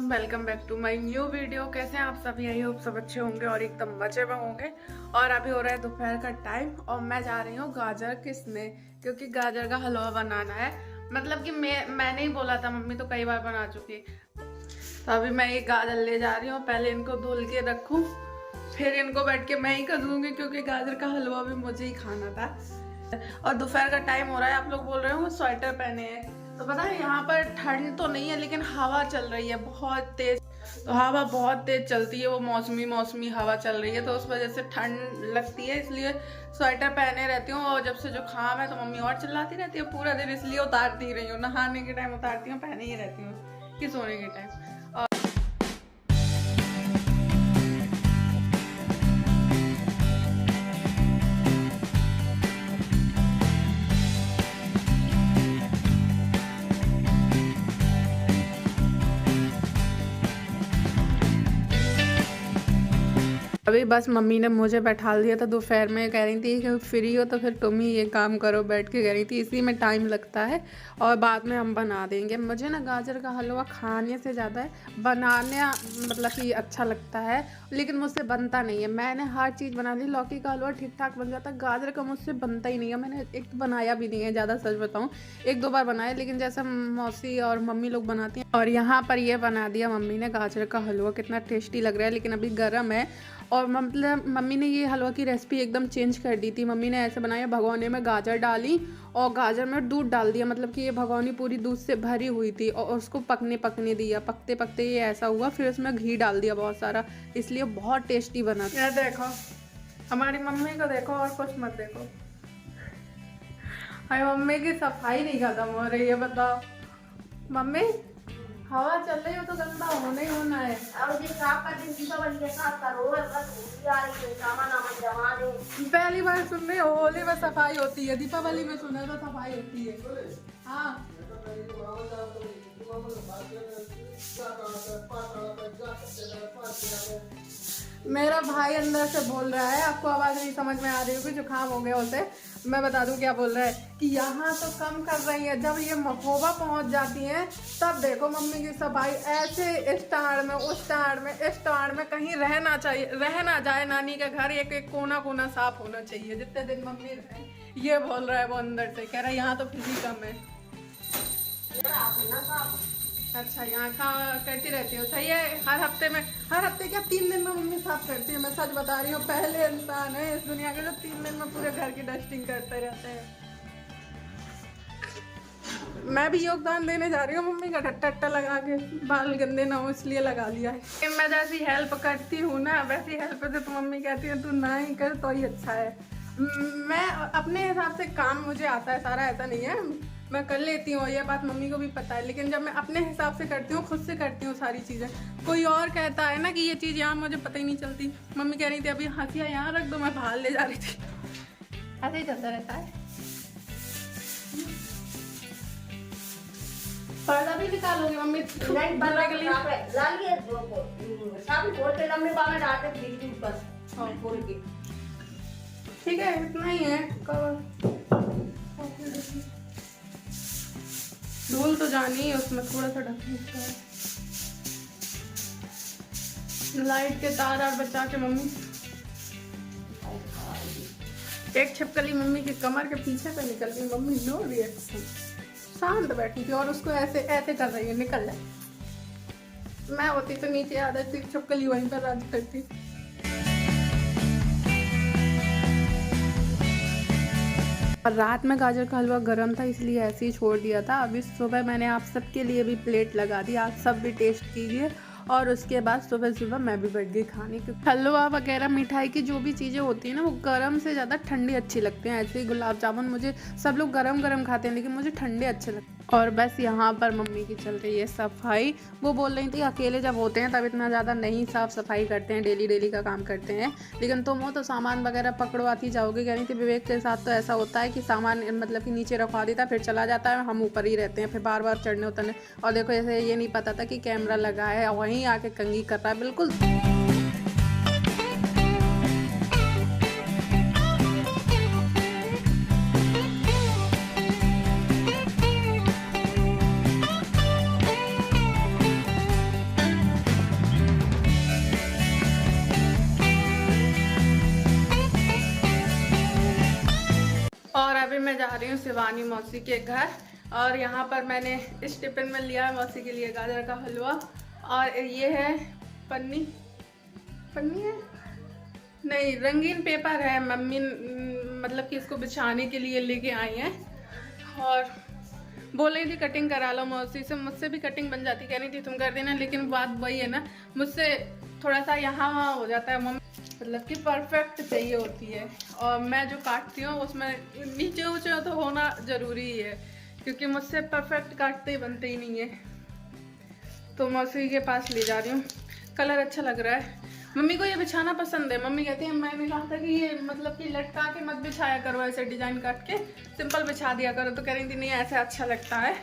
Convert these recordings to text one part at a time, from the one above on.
Welcome back to my new video. कैसे हैं आप सभी? आई होप सब अच्छे होंगे और एकदम मजे में होंगे। और अभी हो रहा है दोपहर का टाइम और मैं जा रही हूँ गाजर किसने, क्योंकि गाजर का हलवा बनाना है। मतलब कि मैंने ही बोला था, मम्मी तो कई बार बना चुकी। तो अभी मैं ये गाजर ले जा रही हूँ, पहले इनको धुल के रखूँ, फिर इनको बैठ के मैं ही कर दूँगी, क्योंकि गाजर का हलवा भी मुझे ही खाना था। और दोपहर का टाइम हो रहा है, आप लोग बोल रहे हो स्वेटर पहने हैं, तो पता है यहाँ पर ठंड तो नहीं है लेकिन हवा चल रही है बहुत तेज। तो हवा बहुत तेज चलती है, वो मौसमी हवा चल रही है, तो उस वजह से ठंड लगती है, इसलिए स्वेटर पहने रहती हूँ। और जब से जुकाम है तो मम्मी और चिल्लाती रहती है पूरा दिन, इसलिए उतारती रही हूँ। नहाने के टाइम उतारती हूँ, पहने ही रहती हूँ कि सोने के टाइम। अभी बस मम्मी ने मुझे बैठा दिया था, दोपहर में कह रही थी कि फ्री हो तो फिर तुम ही ये काम करो, बैठ के कह रही थी, इसी में टाइम लगता है और बाद में हम बना देंगे। मुझे ना गाजर का हलवा खाने से ज़्यादा है बनाने, मतलब कि अच्छा लगता है, लेकिन मुझसे बनता नहीं है। मैंने हर चीज़ बना ली, लौकी का हलवा ठीक ठाक बन जाता है, गाजर का मुझसे बनता ही नहीं है। मैंने एक तो बनाया भी नहीं है, ज़्यादा सच बताऊँ, एक दो बार बनाया, लेकिन जैसा मौसी और मम्मी लोग बनाती हैं। और यहाँ पर ये बना दिया मम्मी ने गाजर का हलवा, कितना टेस्टी लग रहा है, लेकिन अभी गर्म है। और मतलब मम्मी ने ये हलवा की रेसिपी एकदम चेंज कर दी थी। मम्मी ने ऐसे बनाया, भगोने में गाजर डाली और गाजर में दूध डाल दिया, मतलब कि ये भगोनी पूरी दूध से भरी हुई थी, और उसको पकने दिया। पकते पकते ये ऐसा हुआ, फिर उसमें घी डाल दिया बहुत सारा, इसलिए बहुत टेस्टी बना। ये देखो हमारी मम्मी को, देखो और कुछ मत देखो। अरे मम्मी की सफाई नहीं खत्म हो रही है, बताओ मम्मी। हवा चल रही हो तो गंदा होना ही होना है। अब ये साफ कर दे, दीपावली के साथ करो, बस होली आ रही है, सामान वामान जमा दे। पहली बार सुन रहे हो, होली में सफाई होती है, दीपावली में सुना तो सफाई होती है। हाँ मेरा भाई अंदर से बोल रहा है, आपको आवाज नहीं समझ में आ रही होगी, जुकाम हो गया उसे। मैं बता दूं क्या बोल रहा है कि यहाँ तो कम कर रही है, जब ये मखोबा पहुंच जाती हैं तब देखो मम्मी की सफाई। ऐसे स्टार में, उस स्टार में, इस स्टार में कहीं रहना चाहिए, रह ना जाए नानी का घर, एक एक कोना कोना साफ होना चाहिए जितने दिन मम्मी रहे। ये बोल रहा है वो अंदर से, कह रहा है यहाँ तो फिर भी कम है। अच्छा, यहाँ का करती रहती हो, सही है। हर हफ्ते क्या 3 दिन में मम्मी साफ करती है। मैं सच बता रही हूँ, पहले इंसान है इस दुनिया के जो 3 दिन में पूरे घर की डस्टिंग करते रहते हैं। मैं भी योगदान देने जा रही हूँ मम्मी का, टट्टा लगा के, बाल गंदे ना हो इसलिए लगा लिया है। मैं जैसी हेल्प करती हूँ ना, वैसी हेल्प से तो मम्मी कहती है तू ना ही कर तो ही अच्छा है। मैं अपने हिसाब से काम मुझे आता है सारा, ऐसा नहीं है, मैं कर लेती हूँ, ये बात मम्मी को भी पता है। लेकिन जब मैं अपने हिसाब से करती हूँ, खुद से करती हूँ सारी चीज़ें। कोई और कहता है ना कि ये चीज़ यहाँ मुझे पता ही नहीं चलती। मम्मी कह रही थी अभी हंसिया यहाँ रख दो, मैं बाहर ले जा रही थी। ऐसे ही चलता रहता है। पर्दा भी निकालोगे मम्मी? लाइट बंद के लिए लालिए साबुन खोल के लंबे बाल डालते बिजली ऊपर खोल के। ठीक है, इतना ही है कवर। धूल तो जानी है उसमें, थोड़ा सा ढकना है। लाइट के तार और बचा के मम्मी। एक छिपकली मम्मी के कमर के पीछे पे निकल गई, मम्मी नो रिएक्शन, शांत बैठी थी और उसको ऐसे ऐसे कर रही है, निकल जाए। मैं होती तो नीचे आ जाती, छिपकली वहीं पर राज करती। और रात में गाजर का हलवा गर्म था इसलिए ऐसे ही छोड़ दिया था। अभी सुबह मैंने आप सबके लिए भी प्लेट लगा दी, आप सब भी टेस्ट कीजिए। और उसके बाद सुबह मैं भी बैठ गई खाने, क्योंकि हलवा वगैरह मिठाई की जो भी चीज़ें होती हैं ना, वो गर्म से ज़्यादा ठंडी अच्छी लगती हैं। ऐसे ही गुलाब जामुन मुझे सब लोग गरम खाते हैं, लेकिन मुझे ठंडे अच्छे लगते हैं। और बस यहाँ पर मम्मी की चल रही है सफाई। वो बोल रही थी अकेले जब होते हैं तब इतना ज़्यादा नहीं साफ़ सफाई करते हैं, डेली का काम करते हैं, लेकिन तुम हो तो सामान वगैरह पकड़वाती जाओगे। कह रही थी विवेक के साथ तो ऐसा होता है कि सामान मतलब कि नीचे रखवा देता है, फिर चला जाता है, हम ऊपर ही रहते हैं, फिर बार चढ़ने उतरने। और देखो ऐसे ये नहीं पता था कि कैमरा लगा है, वहीं आके कंघी कर रहा है बिल्कुल। मैं जा रही हूँ शिवानी मौसी के घर, और यहाँ पर मैंने इस टिफिन में लिया है मौसी के लिए गाजर का हलवा, और ये है पन्नी है नहीं, रंगीन पेपर है। मम्मी मतलब कि इसको बिछाने के लिए लेके आई हैं, और बोल रही थी कटिंग करा लो मौसी से। मुझसे भी कटिंग बन जाती, कह रही थी तुम कर देना, लेकिन बात वही है ना, मुझसे थोड़ा सा यहाँ वहाँ हो जाता है। मम्मी मतलब कि परफेक्ट चाहिए होती है, और मैं जो काटती हूँ उसमें नीचे ऊँचे तो होना ज़रूरी ही है, क्योंकि मुझसे परफेक्ट काटते ही बनते ही नहीं है। तो मौसी के पास ले जा रही हूँ। कलर अच्छा लग रहा है। मम्मी को ये बिछाना पसंद है। मम्मी कहती है मैंने कहा था कि ये मतलब कि लटका के मत बिछाया करो, ऐसे डिजाइन काट के सिंपल बिछा दिया करो। तो कह रही थी नहीं ऐसे अच्छा लगता है,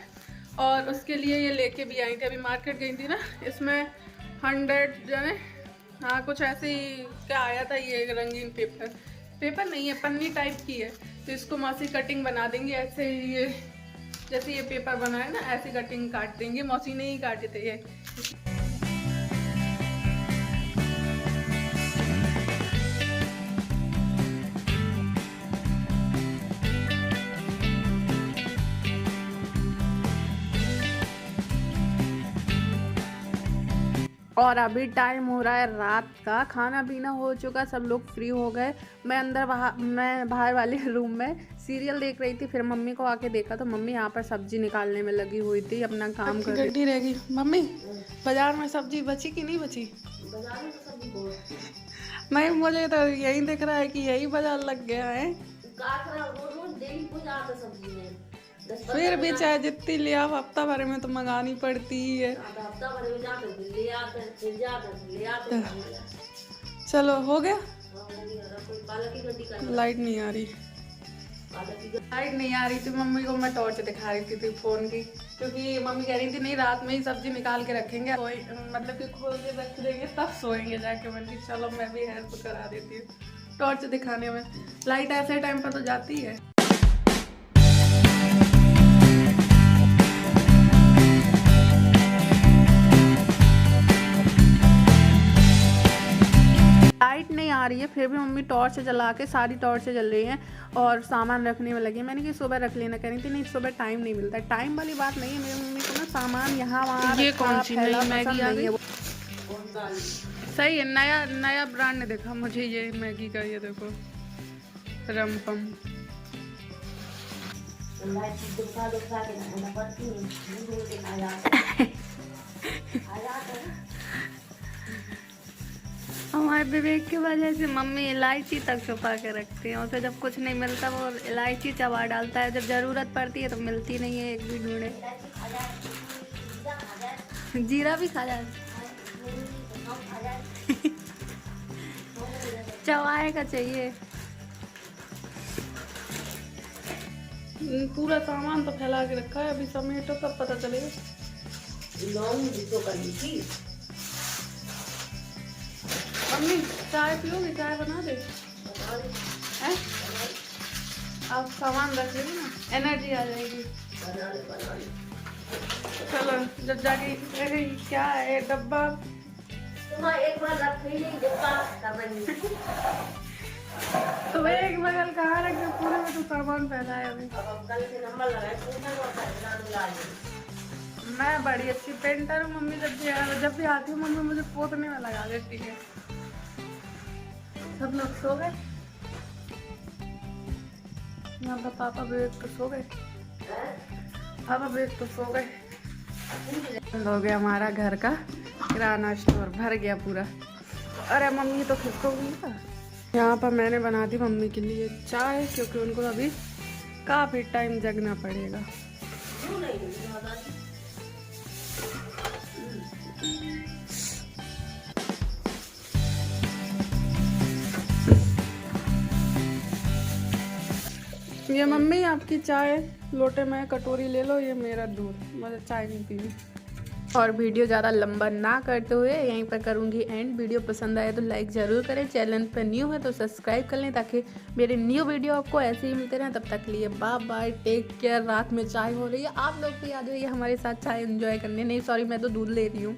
और उसके लिए ये लेके भी आई थी। अभी मार्केट गई थी ना, इसमें 100 जाने हाँ कुछ ऐसे ही क्या आया था, ये रंगीन पेपर नहीं है, पन्नी टाइप की है। तो इसको मौसी कटिंग बना देंगे ऐसे, ये जैसे ये पेपर बना है ना, ऐसी कटिंग काट देंगे। मौसी ने ही काटे थे ये। और अभी टाइम हो रहा है रात का, खाना पीना हो चुका, सब लोग फ्री हो गए। मैं बाहर वाले रूम में सीरियल देख रही थी। फिर मम्मी को आके देखा तो मम्मी यहाँ पर सब्जी निकालने में लगी हुई थी, अपना काम कर रही थी। रहेगी मम्मी, बाजार में सब्जी बची कि नहीं बची? बाजार में तो सब्जी बहुत नहीं, मुझे तो यही दिख रहा है कि यही बाजार लग गया है। रोज डेली पूजा आता सब्जी में। फिर भी चाहे जितनी ले आओ, हफ्ता भर में तो मंगानी पड़ती ही है। हफ्ता भर में जाते ले आते फिर जाते ले आते। चलो हो गया। पालक की गड्डी कर, लाइट नहीं आ रही, थी। मम्मी को मैं टॉर्च दिखा रही थी फोन की, क्योंकि मम्मी कह रही थी नहीं रात में ही सब्जी निकाल के रखेंगे, मतलब कि खोल के रख देंगे तब सोएंगे जाके। मैंने चलो मैं भी हेल्प करा देती हूँ टॉर्च दिखाने में। लाइट ऐसे टाइम पर तो जाती है। लाइट नहीं आ रही है, फिर भी मम्मी टॉर्च जला के, सारी टॉर्च जल रही हैं और सामान रखने में लगी। मैंने कि सुबह रख लेना, कह रही थी नहीं सुबह टाइम नहीं मिलता। टाइम वाली बात नहीं है, मेरी मम्मी को ना सामान यहाँ वहाँ ये कौन सी नई मैगी आ गई? सही है, नया ब्रांड ने देखा मुझे ये मैगी का, ये देखो रमपम। हमारे विवेक की वजह से मम्मी इलायची तक छुपा के रखती है। उसे जब कुछ नहीं मिलता वो इलायची चबा डालता है, जब ज़रूरत पड़ती है तो मिलती नहीं है, एक भी ढूंढे। जीरा भी खा जाए चवाए का चाहिए। पूरा सामान तो फैला के रखा है, अभी समेटो तब पता चलेगा। मम्मी चाय पियोगे? चाय बना दे। आप सामान रख लेंगे ना, एनर्जी आ जाएगी। चलो जब जाके क्या है डब्बा, एक बार रख ही नहीं डिब्बा कर रही तो एक बगल कहाँ रख दे, पूरे में तो सामान फैला है अभी। अब कल से नंबर लगाए, मैं बड़ी अच्छी पेंटर हूँ। मम्मी जब भी आती हूँ मम्मी मुझे पोतने में लगा देती है। सब लोग सो गए यहाँ पर, पापा विवेक तो सो गए, पापा विवेक तो सो गए। बंद हो गया हमारा घर का किराना स्टोर, भर गया पूरा। अरे मम्मी तो फिर सो गई था। यहाँ पर मैंने बना दी मम्मी के लिए चाय, क्योंकि उनको अभी काफ़ी टाइम जगना पड़ेगा। ये मम्मी आपकी चाय लोटे में कटोरी ले लो, ये मेरा दूध, मुझे चाय नहीं पीनी। और वीडियो ज़्यादा लंबा ना करते हुए यहीं पर करूँगी एंड। वीडियो पसंद आए तो लाइक ज़रूर करें, चैनल पर न्यू है तो सब्सक्राइब कर लें, ताकि मेरे न्यू वीडियो आपको ऐसे ही मिलते रहें। तब तक लिए बाय बाय, टेक केयर। रात में चाय हो रही है, आप लोग भी आ जाइए हमारे साथ चाय एंजॉय करने। नहीं सॉरी, मैं तो दूध ले रही हूँ।